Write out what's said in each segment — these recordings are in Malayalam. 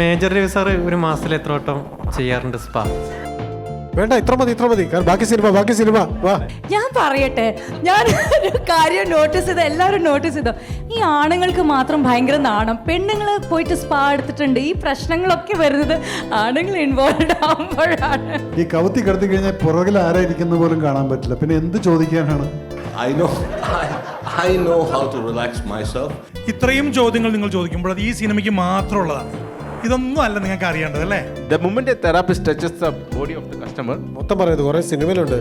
മേജർ രവി സാറ് ഒരു മാസത്തിൽ എത്ര വട്ടം ചെയ്യാറുണ്ട് സ്പാ? വേണ്ട, ഇത്ര മതി. കാരണം ബാക്കി സിനിമ വാ. ഞാൻ പറയട്ടെ, ഞാൻ ഒരു കാര്യം നോട്ടീസ് ചെയ്ത്, എല്ലാവരും നോട്ടീസ് ചെയ്തോ, ഈ ആണുങ്ങൾക്ക് മാത്രം ഭയങ്കര നാണം. പെണ്ണുങ്ങൾ പോയിട്ട് സ്പാ എടുത്തിട്ടുണ്ട്. ഈ പ്രശ്നങ്ങളൊക്കെ വരുന്നത് ആണുങ്ങൾ ഇൻവോൾവ് ആകുമ്പോഴാണ്. ഈ കവുത്തി കിടത്തി കഴിഞ്ഞാൽ പുറകിൽ ആരായിരിക്കുന്ന പോലും കാണാൻ പറ്റില്ല. പിന്നെ എന്ത് ചോദിക്കാനാണ്? I know how to relax myself. ഇത്രയും ചോദ്യങ്ങൾ നിങ്ങൾ ചോദിക്കുമ്പോൾ അത് ഈ സിനിമയ്ക്ക് മാത്രമുള്ളതാണ്. ഇതൊന്നും അല്ല നിങ്ങൾക്ക് അറിയേണ്ടത് അല്ലേ? The moment a therapist touches the body of the customer, മൊത്തം പറയുന്നത് കുറെ സിനിമയിലുണ്ട്.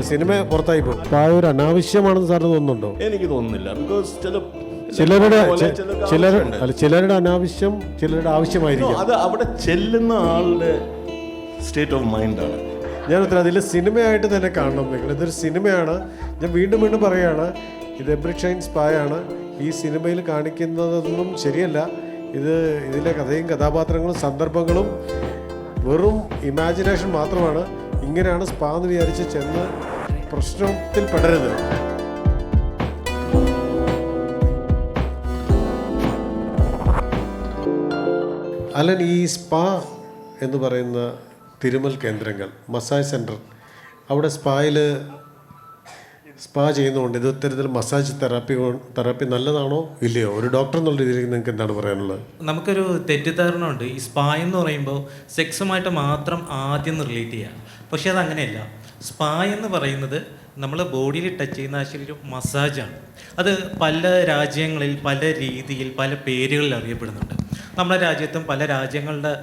സിനിമ പുറത്തായി പോകും. അപ്പോൾ ആ ഒരു അനാവശ്യമാണെന്ന് സാറിന് തോന്നുന്നുണ്ടോ? എനിക്ക് തോന്നുന്നില്ല. ബിക്കോസ് ചിലരുടെ അനാവശ്യം, ചിലരുടെ ആവശ്യമായിരിക്കും. അത് അവിടെ ചെല്ലുന്ന ആളുടെ സ്റ്റേറ്റ് ഓഫ് മൈൻഡാണ്. ഞാൻ അതിൽ സിനിമയായിട്ട് തന്നെ കാണണം. നിങ്ങൾ ഇതൊരു സിനിമയാണ്. ഞാൻ വീണ്ടും പറയുകയാണ്, ഇത് എബ്രിഷൈൻ സ്പായാണ്. ഈ സിനിമയിൽ കാണിക്കുന്നതൊന്നും ശരിയല്ല. ഇതിലെ കഥയും കഥാപാത്രങ്ങളും സന്ദർഭങ്ങളും വെറും ഇമാജിനേഷൻ മാത്രമാണ്. ഇങ്ങനെയാണ് സ്പാ എന്ന് വിചാരിച്ച് ചെന്ന് പ്രശ്നത്തിൽ പെടരുത്. അല്ലൻ, ഈ സ്പാ എന്ന് പറയുന്ന തിരുമൽ കേന്ദ്രങ്ങൾ, മസാജ് സെൻറ്റർ, അവിടെ സ്പാ ചെയ്യുന്നതുകൊണ്ട് ഇത് ഇത്തരത്തിൽ മസാജ് തെറാപ്പി നല്ലതാണോ ഇല്ലയോ? ഒരു ഡോക്ടർ എന്നുള്ള രീതിയിൽ നിങ്ങൾക്ക് എന്താണ് പറയാനുള്ളത്? നമുക്കൊരു തെറ്റിദ്ധാരണ ഉണ്ട്. ഈ സ്പാ എന്ന് പറയുമ്പോൾ സെക്സുമായിട്ട് മാത്രം ആദ്യം റിലേറ്റ് ചെയ്യാം. പക്ഷേ അത് അങ്ങനെയല്ല. സ്പാ എന്ന് പറയുന്നത് നമ്മൾ ബോഡിയിൽ ടച്ച് ചെയ്യുന്ന ആക്ച്വലി ഒരു മസാജാണ്. അത് പല രാജ്യങ്ങളിൽ പല രീതിയിൽ പല പേരുകളിൽ അറിയപ്പെടുന്നുണ്ട്. നമ്മുടെ രാജ്യത്തും പല രാജ്യങ്ങളുടെ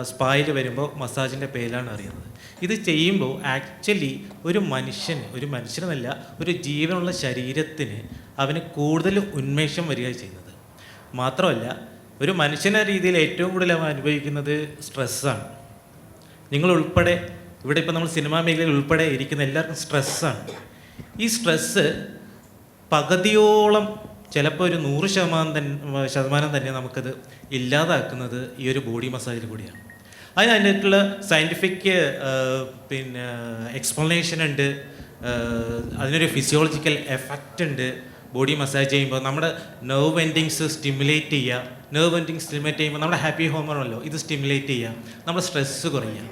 സ്പായിൽ വരുമ്പോൾ മസാജിൻ്റെ പേരിലാണ് അറിയുന്നത്. ഇത് ചെയ്യുമ്പോൾ ആക്ച്വലി ഒരു മനുഷ്യനല്ല, ഒരു ജീവനുള്ള ശരീരത്തിന് അവന് കൂടുതൽ ഉന്മേഷം വരിക ചെയ്യുന്നത്. മാത്രമല്ല, ഒരു മനുഷ്യൻ്റെ രീതിയിൽ ഏറ്റവും കൂടുതൽ അവൻ അനുഭവിക്കുന്നത് സ്ട്രെസ്സാണ്. നിങ്ങളുൾപ്പെടെ ഇവിടെ ഇപ്പോൾ നമ്മൾ സിനിമാ മേഖലയിൽ ഉൾപ്പെടെ ഇരിക്കുന്ന എല്ലാവർക്കും സ്ട്രെസ്സാണ്. ഈ സ്ട്രെസ്സ് പകുതിയോളം, ചിലപ്പോൾ ഒരു 100% തന്നെ നമുക്കത് ഇല്ലാതാക്കുന്നത് ഈ ഒരു ബോഡി മസാജിൽ കൂടിയാണ്. അതിനായിട്ടുള്ള സയൻറ്റിഫിക് എക്സ്പ്ലനേഷൻ ഉണ്ട്. അതിനൊരു ഫിസിയോളജിക്കൽ എഫക്റ്റ് ഉണ്ട്. ബോഡി മസാജ് ചെയ്യുമ്പോൾ നമ്മുടെ നെർവ് എൻഡിങ്സ് സ്റ്റിമുലേറ്റ് ചെയ്യുമ്പോൾ നമ്മുടെ ഹാപ്പി ഹോർമോണല്ലോ ഇത് സ്റ്റിമുലേറ്റ് ചെയ്യുക, നമ്മുടെ സ്ട്രെസ്സ് കുറയുക.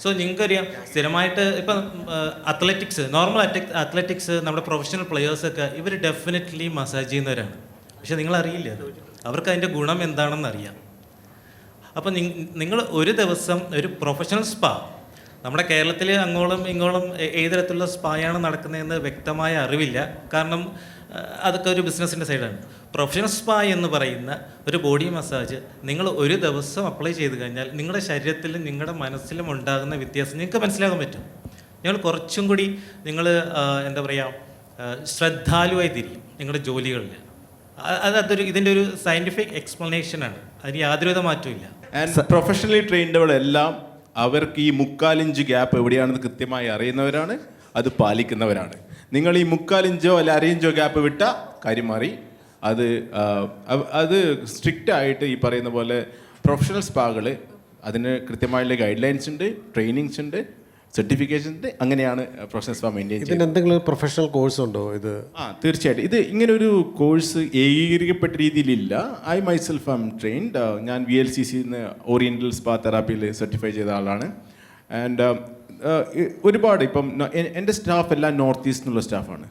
സോ നിങ്ങൾക്കറിയാം, സ്ഥിരമായിട്ട് ഇപ്പം നോർമൽ അത്ലറ്റിക്സ് നമ്മുടെ പ്രൊഫഷണൽ പ്ലെയേഴ്സൊക്കെ ഇവർ ഡെഫിനറ്റ്ലി മസാജ് ചെയ്യുന്നവരാണ്. പക്ഷെ നിങ്ങളറിയില്ല, അവർക്ക് അതിൻ്റെ ഗുണം എന്താണെന്ന് അറിയാം. അപ്പോൾ നിങ്ങൾ ഒരു ദിവസം ഒരു പ്രൊഫഷണൽ സ്പാ, നമ്മുടെ കേരളത്തിൽ അങ്ങോളം ഇങ്ങോളം ഏത് തരത്തിലുള്ള സ്പായാണ് നടക്കുന്നതെന്ന് വ്യക്തമായ അറിവില്ല. കാരണം അതൊക്കെ ഒരു ബിസിനസ്സിൻ്റെ സൈഡാണ്. പ്രൊഫഷണൽ സ്പാ എന്ന് പറയുന്ന ഒരു ബോഡി മസാജ് നിങ്ങൾ ഒരു ദിവസം അപ്ലൈ ചെയ്ത് കഴിഞ്ഞാൽ നിങ്ങളുടെ ശരീരത്തിലും നിങ്ങളുടെ മനസ്സിലും ഉണ്ടാകുന്ന വ്യത്യാസം നിങ്ങൾക്ക് മനസ്സിലാക്കാൻ പറ്റും. നിങ്ങൾ കുറച്ചും കൂടി എന്താ പറയുക, ശ്രദ്ധാലുവായി തിരിയും നിങ്ങളുടെ ജോലികളിൽ. ഇതിൻ്റെ ഒരു സയൻറ്റിഫിക് എക്സ്പ്ലനേഷനാണ്. അതിന് യാതൊരുവിധ മാറ്റമില്ല. ആൻഡ് പ്രൊഫഷണലി ട്രെയിൻഡുകളെല്ലാം അവർക്ക് ഈ 3/4 ഇഞ്ച് ഗ്യാപ്പ് എവിടെയാണെന്ന് കൃത്യമായി അറിയുന്നവരാണ്, അത് പാലിക്കുന്നവരാണ്. നിങ്ങൾ ഈ 3/4 ഇഞ്ചോ അല്ല 1/2 ഇഞ്ചോ ഗ്യാപ്പ് വിട്ട കാര്യം മാറി. അത് സ്ട്രിക്റ്റ് ആയിട്ട് ഈ പറയുന്ന പോലെ പ്രൊഫഷണൽ സ്പാകൾ അതിന് കൃത്യമായുള്ള ഗൈഡ് ലൈൻസ് ഉണ്ട്, ട്രെയിനിങ്സ് ഉണ്ട്, സർട്ടിഫിക്കേഷൻ ഉണ്ട്. അങ്ങനെയാണ് പ്രൊഫഷണൽ സ്പാ മെയിൻറ്റെയിൻ ചെയ്യുന്നത്. ഇതിന് എന്തെങ്കിലും പ്രൊഫഷണൽ കോഴ്സ് ഉണ്ടോ? തീർച്ചയായിട്ടും ഇത് ഇങ്ങനൊരു കോഴ്സ് ഏകീകരിക്കപ്പെട്ട രീതിയിലില്ല. I myself am trained. ഞാൻ VLCC ഓറിയൻ്റൽ സ്പാ തെറാപ്പിയിൽ സർട്ടിഫൈ ചെയ്ത ആളാണ്. ആൻഡ് ഒരുപാട് ഇപ്പം എൻ്റെ സ്റ്റാഫ് എല്ലാം നോർത്ത് ഈസ്റ്റ് എന്നുള്ള സ്റ്റാഫാണ്.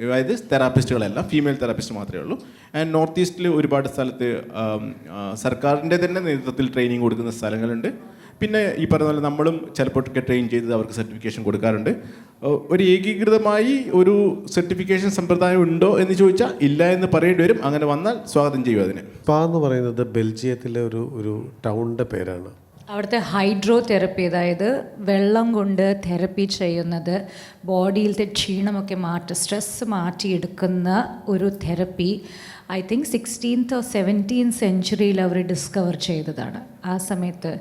അതായത് തെറാപ്പിസ്റ്റുകളെല്ലാം ഫീമെയിൽ തെറാപ്പിസ്റ്റ് മാത്രമേ ഉള്ളൂ. ആൻഡ് നോർത്ത് ഈസ്റ്റിൽ ഒരുപാട് സ്ഥലത്ത് സർക്കാരിൻ്റെ തന്നെ നേതൃത്വത്തിൽ ട്രെയിനിങ് കൊടുക്കുന്ന സ്ഥലങ്ങളുണ്ട്. പിന്നെ ഈ പറഞ്ഞ പോലെ നമ്മളും ചിലപ്പോഴൊക്കെ ട്രെയിൻ ചെയ്ത് അവർക്ക് സർട്ടിഫിക്കേഷൻ കൊടുക്കാറുണ്ട്. ഒരു ഏകീകൃതമായി ഒരു സർട്ടിഫിക്കേഷൻ സമ്പ്രദായം ഉണ്ടോ എന്ന് ചോദിച്ചാൽ ഇല്ല എന്ന് പറയേണ്ടി വരും. അങ്ങനെ വന്നാൽ സ്വാഗതം ചെയ്യും അതിനെ. സ്പാ എന്ന് പറയുന്നത് ബെൽജിയത്തിലെ ഒരു ടൗണിൻ്റെ പേരാണ്. അവിടുത്തെ ഹൈഡ്രോ തെറപ്പി, അതായത് വെള്ളം കൊണ്ട് തെറപ്പി ചെയ്യുന്നത്, ബോഡിയിലത്തെ ക്ഷീണമൊക്കെ സ്ട്രെസ് മാറ്റിയെടുക്കുന്ന ഒരു therapy. I think 16th or 17th century അവർ ഡിസ്കവർ ചെയ്തതാണ്. ആ സമയത്ത്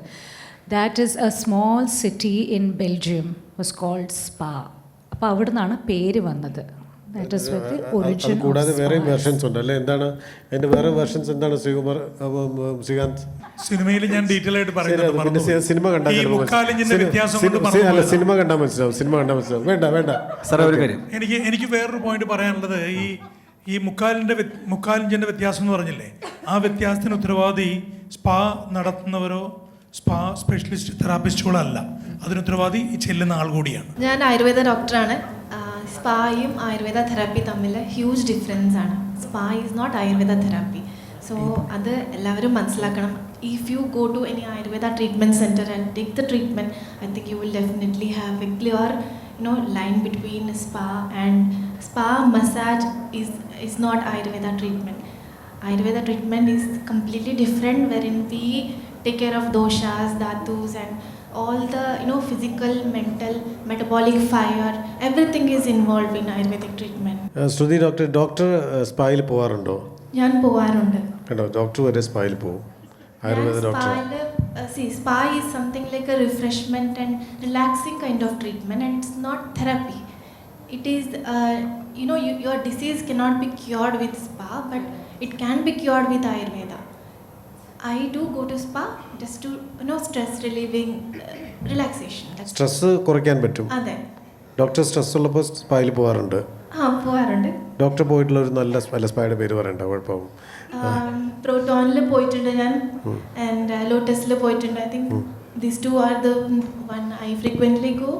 that is a small city in Belgium was called spa. അപ്പോൾ അവിടെ നിന്നാണ് പേര് വന്നത്. That is with origin. കൂടാതെ വേറെ വെർഷൻസ് ഉണ്ട് അല്ലേ? എന്താണ് അതിൻ്റെ വേറെ വെർഷൻസ്? എന്താണ് ശ്രീകാന്ത്? സിനിമയിൽ ഞാൻ ഡീറ്റെയിൽ ആയിട്ട് പറയുന്നത് സിനിമ കണ്ടാൽ സിനിമ കണ്ടാൽ മനസ്സിലാവും. വേണ്ട സാർ ഒരു കാര്യം, എനിക്ക് വേറൊരു പോയിന്റ് പറയാനുള്ളത്, ഈ മുക്കാലിഞ്ചിൻ്റെ വ്യത്യാസം എന്ന് പറഞ്ഞില്ലേ, ആ വ്യത്യാസത്തിന് ഉത്തരവാദി സ്പാ നടത്തുന്നവരോ സ്പാ സ്പെഷ്യലിസ്റ്റ് തെറാപ്പിസ്റ്റുകളോ അല്ല. അതിന് ഉത്തരവാദി ഈ ചെല്ലുന്ന ആൾ കൂടിയാണ്. ഞാൻ ആയുർവേദ ഡോക്ടറാണ്. സ്പായും ആയുർവേദ തെറാപ്പി തമ്മിൽ ഹ്യൂജ് ഡിഫറൻസ് ആണ്. Spa is not Ayurveda therapy. So അത് എല്ലാവരും മനസ്സിലാക്കണം. If you go to any Ayurveda treatment center and take the treatment, I think you will definitely have a clear, line between spa and spa massage is not Ayurveda treatment. Ayurveda treatment is completely different, wherein we take care of doshas, dhatus, and all the physical, mental, metabolic fire. Everything is involved in Ayurvedic treatment. Shruti, doctor സ്പായിൽ പോകാറുണ്ടോ? ഞാൻ പോവാറുണ്ട്. കേട്ടോ, ഡോക്ടർ വരെ സ്പായിൽ പോകും. Ayurveda doctor. Spa is something like a refreshment and relaxing kind of treatment, and it's not therapy. It is, your disease cannot be cured with spa, but it can be cured with Ayurveda. I do go to spa just to, stress relieving, relaxation. Stress കുറയ്ക്കാൻ പറ്റും. അതെ. ഡോക്ടർ സ്ട്രെസ് ഉള്ളപ്പോൾ സ്പായിൽ പോകാറുണ്ട്. പോകാറുണ്ട്. ഡോക്ടർ പോയിട്ടുള്ള ഒരു നല്ല സ്പായുടെ പേര് പറയണ്ട, കുഴപ്പമാവും. പ്രോട്ടോണിൽ പോയിട്ടുണ്ട് ഞാൻ, ആൻഡ് ലോട്ടസിൽ പോയിട്ടുണ്ട്. I think these two are the one I frequently go.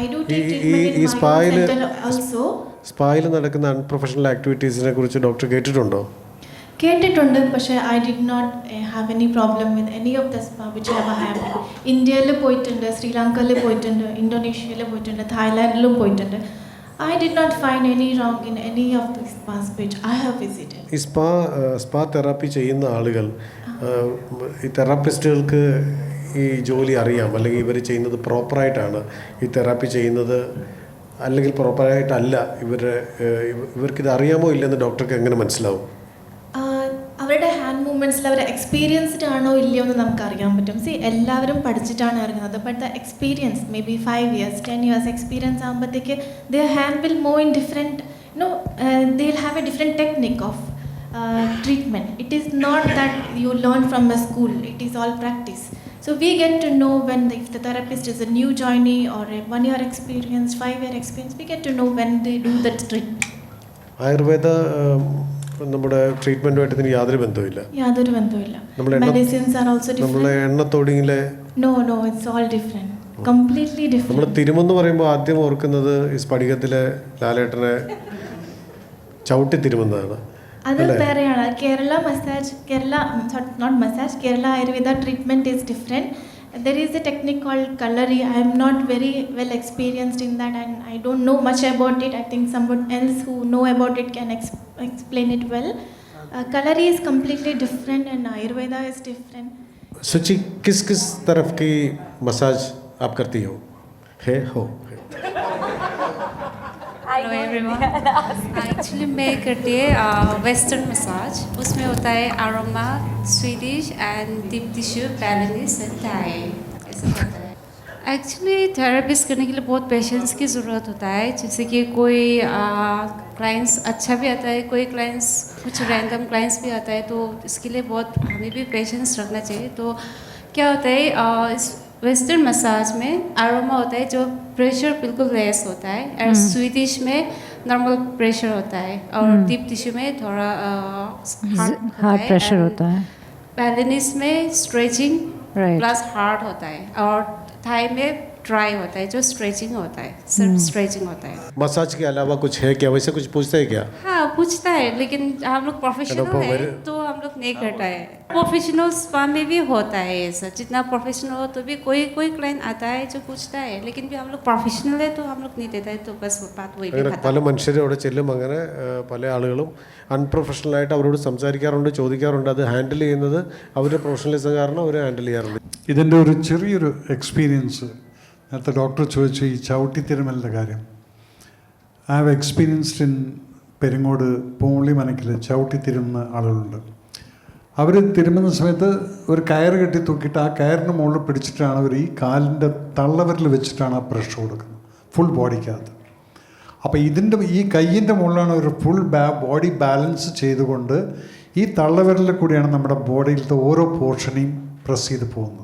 I do take treatment in my centre also. സ്പായിൽ നടക്കുന്ന അൺപ്രൊഫഷണൽ ആക്ടിവിറ്റീസിനെ കുറിച്ച് ഡോക്ടർ കേട്ടിട്ടുണ്ടോ? കേട്ടിട്ടുണ്ട്, പക്ഷേ I did not have any problem with any of the spa which have happen. ഇന്ത്യയിൽ പോയിട്ടുണ്ട്, ശ്രീലങ്കയിൽ പോയിട്ടുണ്ട്, ഇന്തോനേഷ്യയിൽ പോയിട്ടുണ്ട്, തായ്ലാൻഡിലും പോയിട്ടുണ്ട്. I did not find any wrong in any of the spas which I have visited. ഈ സ്പാ തെറാപ്പി ചെയ്യുന്ന ആളുകൾ, ഈ തെറാപ്പിസ്റ്റുകൾക്ക് ഈ ജോലി അറിയാം, അല്ലെങ്കിൽ ഇവർ ചെയ്യുന്നത് പ്രോപ്പറായിട്ടാണ് ഈ തെറാപ്പി ചെയ്യുന്നത്, അല്ലെങ്കിൽ പ്രോപ്പറായിട്ടല്ല ഇവർക്കിത് അറിയാമോ ഇല്ലെന്ന് ഡോക്ടർക്ക് എങ്ങനെ മനസ്സിലാവും? അവരുടെ ഹാൻഡ് മൂവ്മെൻറ്റ്സിൽ അവർ എക്സ്പീരിയൻസ്ഡ് ആണോ ഇല്ലയോ എന്ന് നമുക്ക് അറിയാൻ പറ്റും. എല്ലാവരും പഠിച്ചിട്ടാണ് ഇറങ്ങുന്നത്, but the experience may be 5 years 10 years experience ആകുമ്പോഴത്തേക്ക് the hand will move in different, they will have a different technique of treatment. It is not that you learn from a school, it is all practice. So we get to know if the therapist is a new joinee or a 1-year experience, 5-year experience, we get to know when they do that treatment. Ayurveda നമ്മുടെ ട്രീറ്റ്മെന്റുമായിട്ട് ഇതിന് യാതൊരു ബന്ധവുമില്ല. യാതൊരു ബന്ധവുമില്ല. Medicines are also different. നമ്മളെ എണ്ണത്തോടിങ്ങിലെ no it's all different, completely different. നമ്മൾ തിരുമെന്ന് പറയുമ്പോൾ ആദ്യം ഓർക്കുന്നത് ഈ സ്ഫടികത്തിലെ ലാലേട്ടനെ ചവിട്ടി തിരുമെന്നതാണ്. അത് വേറെയാണ്. Kerala Ayurveda treatment is different. There is a technique called Kalari. I am not very well experienced in that, and I don't know much about it. I think someone else who know about it can explain it well. Kalari is completely different, and Ayurveda is different. सुचि किस तरफ की मसाज आप करती हो? हेलो एवरीवन, एक्चुअली मैं करती है वेस्टर्न मसाज. उसमें होता है aroma, Swedish and deep tissue, balance and Thai. ऐसा होता है. एक्चुअली थेरेपिस्ट करने के लिए बहुत पेशेंस की ज़रूरत होता है. जैसे कि कोई क्लाइंट्स अच्छा भी आता है, कोई क्लाइंट्स कुछ रैंडम क्लाइंट्स भी आता है, तो इसके लिए बहुत हमें भी पेशेंस रखना चाहिए. तो क्या होता है, इस वेस्टर्न मसाज में अरोमा होता है जो प्रेशर बिल्कुल लेस होता है, और स्वीडिश में नॉर्मल प्रेशर होता है, और डीप टिश्यू में थोड़ा हार्ड प्रेशर होता है. बैलेंस में स्ट्रेचिंग प्लस हार्ड होता है, और थाई में ड्राई होता है जो स्ट्रेचिंग होता है, सिर्फ स्ट्रेचिंग होता है. मसाज के अलावा कुछ है क्या? वैसे कुछ पूछते हैं क्या? हाँ पूछता है, लेकिन हम लोग प्रोफेशनल है तो हम लोग नहीं करता है. प्रोफेशनल स्पा में भी होता है ऐसा, जितना प्रोफेशनल हो तो भी कोई क्लाइंट आता है जो पूछता है, लेकिन भी हम लोग प्रोफेशनल है तो हम लोग नहीं देता है. तो बस बात वही भी खत्म. പല മനുഷ്യരും അവിടെ ചെല്ലും, അങ്ങനെ പല ആളുകളും അൺപ്രൊഫഷണലായിട്ട് അവരോട് സംസാരിക്കാറുണ്ട്, ചോദിക്കാറുണ്ട്. അത് ഹാൻഡിൽ ചെയ്യുന്നത് അവരുടെ പ്രൊഫഷണലിസം കാരണം അവർ ഹാൻഡിൽ ചെയ്യാറുണ്ട്. ഇതിൻ്റെ ഒരു ചെറിയൊരു എക്സ്പീരിയൻസ് നേരത്തെ ഡോക്ടർ ചോദിച്ചു ഈ ചവിട്ടിത്തിരുമലിൻ്റെ കാര്യം. I have experienced in Peringode പോളി മനക്കിൽ ചവിട്ടിത്തിരുമുന്ന ആളുകളുണ്ട്. അവർ തിരുമുന്ന സമയത്ത് ഒരു കയറ് കെട്ടി തൂക്കിയിട്ട് ആ കയറിന് മുകളിൽ പിടിച്ചിട്ടാണ് അവർ ഈ കാലിൻ്റെ തള്ളവരിൽ വെച്ചിട്ടാണ് ആ പ്രഷർ കൊടുക്കുന്നത് ഫുൾ ബോഡിക്കകത്ത്. അപ്പോൾ ഈ കയ്യിൻ്റെ മുകളിലാണ് ഒരു ഫുൾ ബോഡി ബാലൻസ് ചെയ്തുകൊണ്ട് ഈ തള്ളവിരലിൽ കൂടിയാണ് നമ്മുടെ ബോഡിയിലത്തെ ഓരോ പോർഷനെയും പ്രസ് ചെയ്ത് പോകുന്നത്.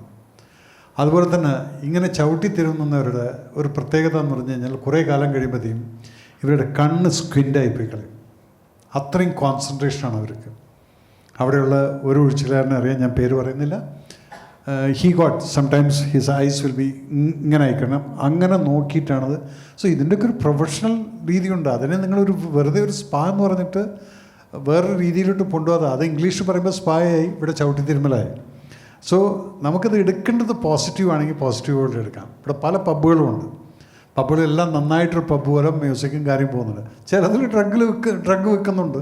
അതുപോലെ തന്നെ ഇങ്ങനെ ചവിട്ടിത്തിരുന്നവരുടെ ഒരു പ്രത്യേകത എന്ന് പറഞ്ഞു കഴിഞ്ഞാൽ കുറേ കാലം കഴിയുമ്പോഴത്തേക്കും ഇവരുടെ കണ്ണ് സ്ക്വിൻ്റായി പോയി കളയും. അത്രയും കോൺസെൻട്രേഷനാണ് അവർക്ക്. അവിടെയുള്ള ഒരു ഒഴിച്ചിലുകാരനെ അറിയാം, ഞാൻ പേര് പറയുന്നില്ല. He got sometimes his eyes will be ഇങ്ങനെ അയക്കണം, അങ്ങനെ നോക്കിയിട്ടാണത്. സോ ഇതിൻ്റെയൊക്കെ ഒരു പ്രൊഫഷണൽ രീതിയുണ്ട്. അതിനെ നിങ്ങളൊരു വെറുതെ ഒരു സ്പാ എന്ന് പറഞ്ഞിട്ട് വേറൊരു രീതിയിലോട്ട് കൊണ്ടുപോകാതെ, അത് ഇംഗ്ലീഷ് പറയുമ്പോൾ സ്പായായി, ഇവിടെ ചവിട്ടി തിരുമലായി. സോ നമുക്കത് എടുക്കേണ്ടത് പോസിറ്റീവ് ആണെങ്കിൽ പോസിറ്റീവായിട്ട് എടുക്കാം. ഇവിടെ പല പബ്ബുകളുമുണ്ട്. പബ്ബുകളെല്ലാം നന്നായിട്ടൊരു പബ്ബ് പോലെ മ്യൂസിക്കും കാര്യം പോകുന്നുണ്ട്. ചിലതിൽ ഡ്രഗ് വെക്കുന്നുണ്ട്.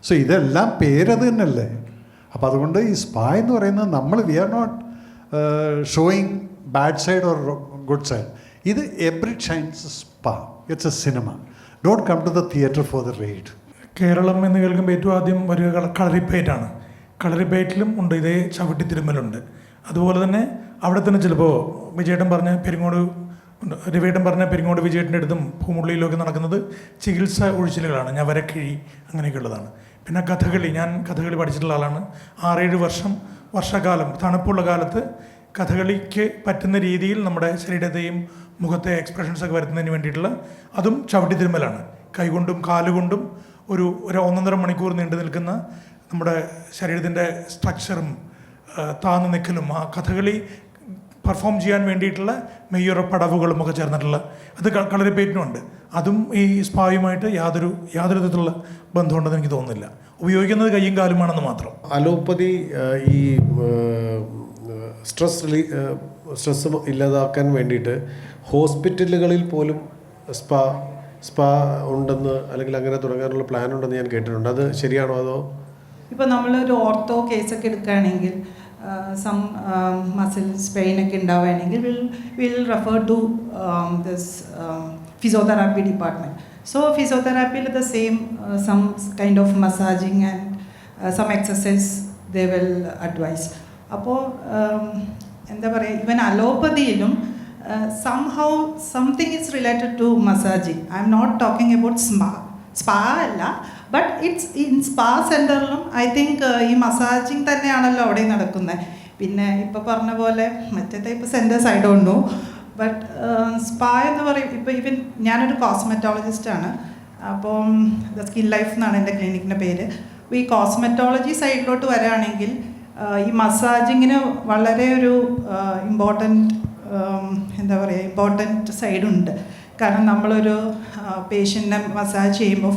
സോ ഇതെല്ലാം പേരത് തന്നെയല്ലേ. അപ്പോൾ അതുകൊണ്ട് ഈ സ്പാ എന്ന് പറയുന്നത് നമ്മൾ we are not showing bad side or good side. ഇത് Abrid Shine's spa, it's a cinema. Don't come to the theatre for the ride. Keralam എന്ന് കേൾക്കുമ്പോൾ ഏറ്റവും ആദ്യം വരിക കളറിപ്പയറ്റാണ്. കളറിപ്പയറ്റിലും ഉണ്ട് ഇതേ ചവിട്ടി തിരുമ്മലുണ്ട്. അതുപോലെ തന്നെ അവിടെ തന്നെ ചിലപ്പോൾ വിജയേട്ടൻ പറഞ്ഞ രവിയേട്ടൻ പറഞ്ഞ പെരിങ്ങോട് വിജയേട്ടൻ്റെ അടുത്തും പൂമുള്ളിയിലൊക്കെ നടക്കുന്നത് ചികിത്സ ഒഴിച്ചിലുകളാണ്, ഞവരക്കിഴി അങ്ങനെയൊക്കെയുള്ളതാണ്. പിന്നെ കഥകളി, ഞാൻ കഥകളി പഠിച്ചിട്ടുള്ള ആളാണ്. 6-7 വർഷക്കാലം തണുപ്പുള്ള കാലത്ത് കഥകളിക്ക് പറ്റുന്ന രീതിയിൽ നമ്മുടെ ശരീരത്തെയും മുഖത്തെ എക്സ്പ്രഷൻസൊക്കെ വരുത്തുന്നതിന് വേണ്ടിയിട്ടുള്ള അതും ചവിട്ടി തിരുമ്മലാണ്. കൈകൊണ്ടും കാലുകൊണ്ടും ഒരു 1.5 മണിക്കൂർ നീണ്ടു നിൽക്കുന്ന നമ്മുടെ ശരീരത്തിൻ്റെ സ്ട്രക്ചറും താന്നു നിൽക്കലും ആ കഥകളി പെർഫോം ചെയ്യാൻ വേണ്ടിയിട്ടുള്ള മെയ്യുറപ്പടവുകളും ഒക്കെ ചേർന്നിട്ടുള്ള അത് കളരിപ്പയറ്റിനുണ്ട്. അതും ഈ സ്പായുമായിട്ട് യാതൊരു വിധത്തിലുള്ള ബന്ധമുണ്ടെന്ന് എനിക്ക് തോന്നുന്നില്ല. ഉപയോഗിക്കുന്നത് കയ്യും കാലുമാണെന്ന് മാത്രം. അലോപ്പതി ഈ സ്ട്രെസ് ഇല്ലാതാക്കാൻ വേണ്ടിയിട്ട് ഹോസ്പിറ്റലുകളിൽ പോലും സ്പാ ഉണ്ടെന്ന് അല്ലെങ്കിൽ അങ്ങനെ തുടങ്ങാനുള്ള പ്ലാൻ ഉണ്ടെന്ന് ഞാൻ കേട്ടിട്ടുണ്ട്. അത് ശരിയാണോ? അതോ ഇപ്പോൾ നമ്മളൊരു ഓർത്തോ കേസൊക്കെ എടുക്കുകയാണെങ്കിൽ സം മസിൽസ് പെയിനൊക്കെ ഉണ്ടാവുകയാണെങ്കിൽ will refer to this physiotherapy department. So ഫിസിയോതെറാപ്പിയിൽ the same some kind of massaging and some exercise they will advise. അപ്പോൾ എന്താ പറയുക, ഈവൻ അലോപ്പതിയിലും somehow something is related to massaging. I am not talking about spa അല്ല, ബട്ട് ഇറ്റ്സ് ഇൻ സ്പാ സെൻറ്ററിലും ഐ തിങ്ക് ഈ മസാജിങ് തന്നെയാണല്ലോ അവിടെ നടക്കുന്നത്. പിന്നെ ഇപ്പോൾ പറഞ്ഞ പോലെ മറ്റേ type centres I don't know, but spa എന്ന് പറയും. ഇപ്പോൾ ഈവൻ ഞാനൊരു കോസ്മെറ്റോളജിസ്റ്റാണ്. അപ്പം ദ സ്കിൻ ലൈഫ് എന്നാണ് എൻ്റെ ക്ലിനിക്കിൻ്റെ പേര്. അപ്പോൾ ഈ കോസ്മെറ്റോളജി സൈഡിലോട്ട് വരികയാണെങ്കിൽ ഈ മസാജിങ്ങിന് വളരെ ഒരു ഇമ്പോർട്ടൻറ്റ് സൈഡുണ്ട്. കാരണം നമ്മളൊരു പേഷ്യൻറ്റിനെ മസാജ് ചെയ്യുമ്പോൾ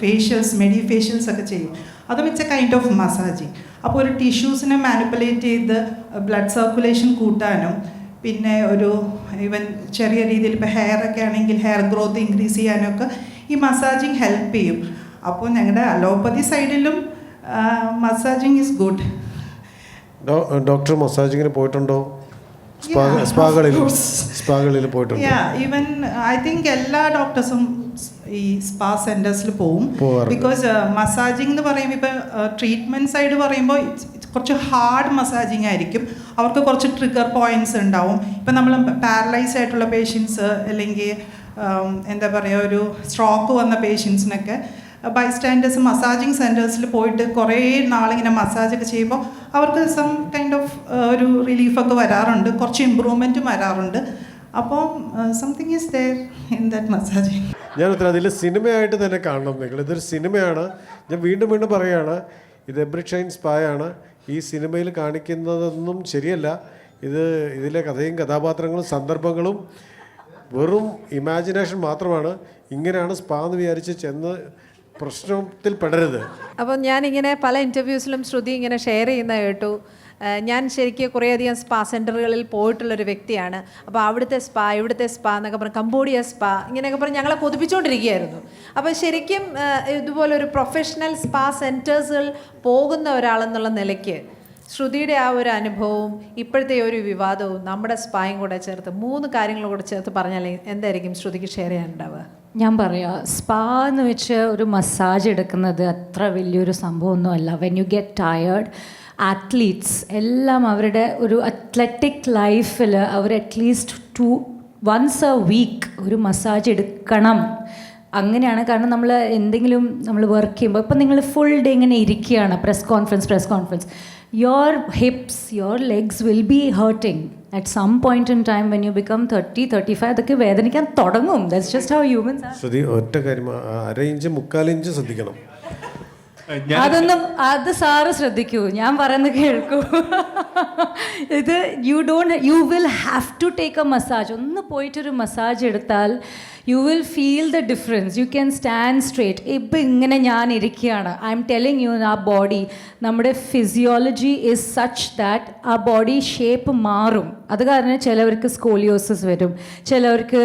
ഫേഷ്യൽസ് മെഡിഫേഷ്യൽസ് ഒക്കെ ചെയ്യും. അതും it's A kind of massaging. അപ്പോൾ ഒരു ടിഷ്യൂസിനെ മാനിപ്പുലേറ്റ് ചെയ്ത് ബ്ലഡ് സർക്കുലേഷൻ കൂട്ടാനും പിന്നെ ഒരു ഈവൻ ചെറിയ രീതിയിൽ ഇപ്പോൾ ഹെയർ ഒക്കെ ആണെങ്കിൽ ഹെയർ ഗ്രോത്ത് ഇൻക്രീസ് ചെയ്യാനൊക്കെ ഈ മസാജിങ് ഹെൽപ്പ് ചെയ്യും. അപ്പോൾ ഞങ്ങളുടെ അലോപ്പതി സൈഡിലും മസാജിങ് ഈസ് ഗുഡ്. ഡോക്ടർ മസാജിങ്ങിന് പോയിട്ടുണ്ടോ? സ്പാകളിൽ പോയിട്ടുണ്ട്. ഈവൻ ഐ തിങ്ക് എല്ലാ ഡോക്ടേഴ്സും ഈ സ്പാ സെൻറ്റേഴ്സിൽ പോവും. ബിക്കോസ് മസാജിങ് എന്ന് പറയുമ്പോൾ ഇപ്പോൾ ട്രീറ്റ്മെൻറ്റ് സൈഡ് പറയുമ്പോൾ കുറച്ച് ഹാർഡ് മസാജിങ് ആയിരിക്കും. അവർക്ക് കുറച്ച് ട്രിഗർ പോയിൻറ്റ്സ് ഉണ്ടാവും. ഇപ്പം നമ്മൾ പാരലൈസ് ആയിട്ടുള്ള പേഷ്യൻസ് അല്ലെങ്കിൽ എന്താ പറയുക ഒരു സ്ട്രോക്ക് വന്ന പേഷ്യൻസിനൊക്കെ ബൈസ്റ്റാൻഡേഴ്സ് മസാജിങ് സെൻറ്റേഴ്സിൽ പോയിട്ട് കുറേ നാളിങ്ങനെ മസാജൊക്കെ ചെയ്യുമ്പോൾ അവർക്ക് സം കൈൻഡ് ഓഫ് ഒരു റിലീഫൊക്കെ വരാറുണ്ട്, കുറച്ച് ഇമ്പ്രൂവ്മെൻറ്റും വരാറുണ്ട്. അപ്പോൾ something is there in that massaging. ഞാൻ അതിൽ സിനിമയായിട്ട് തന്നെ കാണണം. ഇതൊരു സിനിമയാണ്. ഞാൻ വീണ്ടും പറയുകയാണ്, ഇത് എബ്രിഡ് ഷൈൻ സ്പായാണ്. ഈ സിനിമയിൽ കാണിക്കുന്നതൊന്നും ശരിയല്ല. ഇതിലെ കഥയും കഥാപാത്രങ്ങളും സന്ദർഭങ്ങളും വെറും ഇമാജിനേഷൻ മാത്രമാണ്. ഇങ്ങനെയാണ് സ്പാ എന്ന് വിചാരിച്ച് ചെന്ന് പ്രശ്നത്തിൽ പെടരുത്. അപ്പോൾ ഞാനിങ്ങനെ പല ഇൻ്റർവ്യൂസിലും ശ്രുതി ഇങ്ങനെ ഷെയർ ചെയ്യുന്ന കേട്ടു. ഞാൻ ശരിക്കും കുറേയധികം സ്പാ സെൻറ്ററുകളിൽ പോയിട്ടുള്ളൊരു വ്യക്തിയാണ്. അപ്പോൾ അവിടുത്തെ സ്പാ ഇവിടുത്തെ സ്പാ എന്നൊക്കെ പറഞ്ഞ് കംബോഡിയ സ്പാ ഇങ്ങനെയൊക്കെ പറഞ്ഞ് ഞങ്ങളെ കൊതിപ്പിച്ചുകൊണ്ടിരിക്കുകയായിരുന്നു. അപ്പോൾ ശരിക്കും ഇതുപോലൊരു പ്രൊഫഷണൽ സ്പാ സെൻറ്റേഴ്സുകൾ പോകുന്ന ഒരാളെന്നുള്ള നിലയ്ക്ക് ശ്രുതിയുടെ ആ ഒരു അനുഭവവും ഇപ്പോഴത്തെ ഒരു വിവാദവും നമ്മുടെ സ്പായും കൂടെ ചേർത്ത് 3 കാര്യങ്ങളും കൂടെ ചേർത്ത് പറഞ്ഞാൽ എന്തായിരിക്കും ശ്രുതിക്ക് ഷെയർ ചെയ്യാനുണ്ടാവുക? ഞാൻ പറയാം, സ്പാ എന്ന് വെച്ച് ഒരു മസാജ് എടുക്കുന്നത് അത്ര വലിയൊരു സംഭവമൊന്നുമല്ല. When you get tired, athletes എല്ലാം അവരുടെ ഒരു അത്ലറ്റിക് ലൈഫിൽ അവർ അറ്റ്ലീസ്റ്റ് വൺസ് എ വീക്ക് ഒരു മസാജ് എടുക്കണം. അങ്ങനെയാണ്. കാരണം നമ്മൾ വർക്ക് ചെയ്യുമ്പോൾ ഇപ്പം നിങ്ങൾ ഫുൾ ഡേ ഇങ്ങനെ ഇരിക്കുകയാണ്, press conference, your hips, your legs will be hurting at some point in time when you become 30-35. അതൊക്കെ വേദനിക്കാൻ തുടങ്ങും. That's just how humans are. ഒറ്റ കാര്യം, 1/2 ഇഞ്ച് 3/4 ഇഞ്ച് ശ്രദ്ധിക്കണം. അതൊന്നും അത് സാറ് ശ്രദ്ധിക്കൂ, ഞാൻ പറയുന്നത് കേൾക്കൂ. ഇത് you will have to take a massage. ഒന്ന് പോയിട്ടൊരു മസാജ് എടുത്താൽ you will feel the difference. You can stand straight. ഇപ്പം ഇങ്ങനെ ഞാൻ ഇരിക്കുകയാണ്. ഐ എം ടെലിങ് യു, ആ ബോഡി, നമ്മുടെ ഫിസിയോളജി ഈസ് സച്ച് ദാറ്റ് ആ ബോഡി ഷേപ്പ് മാറും. അത് കാരണം ചിലവർക്ക് സ്കോളിയോസിസ് വരും, ചിലവർക്ക്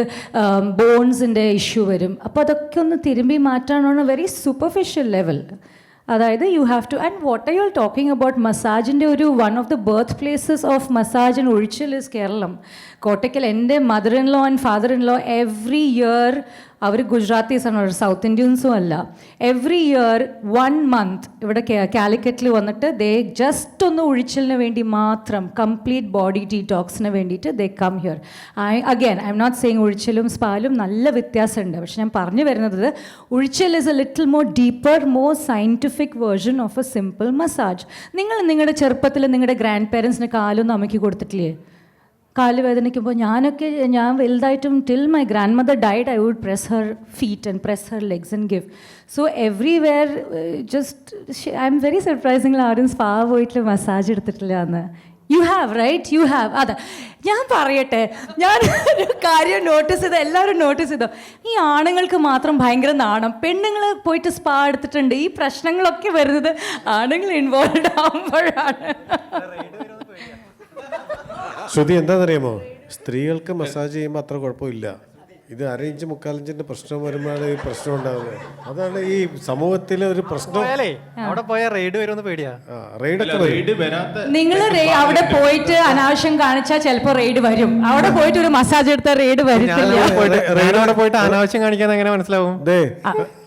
ബോൺസിൻ്റെ ഇഷ്യൂ വരും. അപ്പോൾ അതൊക്കെ ഒന്ന് തിരുമ്പി മാറ്റാനാണ് വെരി സൂപ്പർഫിഷ്യൽ ലെവൽ. അതായത് you have to, and what are you talking about മസാജിൻ്റെ ഒരു one of the birth places of massage and ഒഴിച്ചിൽ ഇസ് കേരളം. കോട്ടയ്ക്കൽ എൻ്റെ mother in law and father in law every year, അവർ ഗുജറാത്തീസാണ്, അവർ സൗത്ത് ഇന്ത്യൻസും അല്ല. എവ്രി ഇയർ 1 month ഇവിടെ കാലിക്കറ്റിൽ വന്നിട്ട് ദേ ജസ്റ്റ് ഒന്ന് ഒഴിച്ചിലിന് വേണ്ടി മാത്രം, കംപ്ലീറ്റ് ബോഡി ഡീടോക്സിന് വേണ്ടിയിട്ട് they come here. I'm not saying ഒഴിച്ചിലും സ്പാലും നല്ല വ്യത്യാസമുണ്ട്. പക്ഷെ ഞാൻ പറഞ്ഞു വരുന്നത് ഒഴിച്ചിൽ is a little more deeper, more scientific version of a simple massage. നിങ്ങൾ നിങ്ങളുടെ ചെറുപ്പത്തിൽ നിങ്ങളുടെ ഗ്രാൻഡ് പേരൻസിന് കാലൊന്നും അമ്മയ്ക്ക് കൊടുത്തിട്ടില്ലേ? കാല് വേദനിക്കുമ്പോൾ ഞാൻ വലുതായിട്ടും till my grandmother died I would press her feet and press her legs and give. So everywhere just I'm very surprising ആരും സ്പാ പോയിട്ട് മസാജ് എടുത്തിട്ടില്ല എന്ന്. You have right, you have. അതെ, ഞാൻ പറയട്ടെ, ഞാൻ ഒരു കാര്യം നോട്ടീസ് ചെയ്ത്, എല്ലാവരും നോട്ടീസ് ചെയ്തോ, ഈ ആണുങ്ങൾക്ക് മാത്രം ഭയങ്കര നാണം. പെണ്ണുങ്ങൾ പോയിട്ട് സ്പാ എടുത്തിട്ടുണ്ട്. ഈ പ്രശ്നങ്ങളൊക്കെ വരുന്നത് ആണുങ്ങൾ ഇൻവോൾവ് ആകുമ്പോഴാണ്. ശ്രുതി, എന്താണെന്നറിയാമോ, സ്ത്രീകൾക്ക് മസാജ് ചെയ്യുമ്പോൾ അത്ര കുഴപ്പമില്ല. ഇത് 1.5 ഇഞ്ച് 3/4 ഇഞ്ചിന്റെ പ്രശ്നം വരുമ്പോഴാണ് ഈ പ്രശ്നം ഉണ്ടാകുന്നത്. അതാണ് ഈ സമൂഹത്തിലെ ഒരു പ്രശ്നം. അവിടെ പോയാൽ റെയ്ഡ് വരുമെന്ന് പേടിയാ. റെയ്ഡൊക്കെ വരും. നിങ്ങൾ അവിടെ പോയിട്ട് അനാവശ്യം കാണിച്ചാൽ ചിലപ്പോൾ റെയ്ഡ് വരും. അവിടെ പോയിട്ട് ഒരു മസാജ് എടുത്താൽ റെയ്ഡ് വരത്തില്ല. അവിടെ പോയിട്ട് അനാവശ്യം കാണിക്കാൻ എങ്ങനെ മനസ്സിലാവും?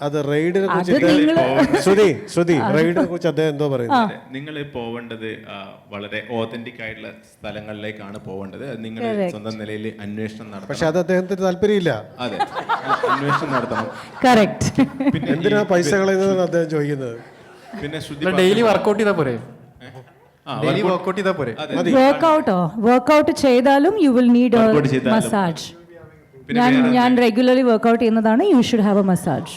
അത് റെയ്ഡിനെ കുറിച്ച് ശ്രുതി റെയ്ഡിനെ കുറിച്ച് അദ്ദേഹം എന്തോ പറയുന്നത്? നിങ്ങൾ പോവേണ്ടത് വളരെ ഓതന്റിക് ആയിട്ടുള്ള സ്ഥലങ്ങളിലേക്കാണ് പോവേണ്ടത്. നിങ്ങൾ സ്വന്തം നിലയിൽ അന്വേഷണം നടത്തണം. പക്ഷെ അത് അദ്ദേഹത്തിന് താല്പര്യമില്ല. അതെ, അന്വേഷണം നടത്തണം. കറക്റ്റ്. എന്തിനാ പൈസ കളയുന്നതാണ് അദ്ദേഹം ചോദിക്കുന്നത്. പിന്നെ ഡെയിലി വർക്കൗട്ട് ചെയ്താൽ പോരെ? ഡെയിലി വർക്കൗട്ട് ചെയ്താൽ പോരെ? വർക്കൗട്ട് ചെയ്താലും you will need A massage. ഞാൻ റെഗുലർലി വർക്കൗട്ട് ചെയ്യുന്നതാണ്. You should have A massage.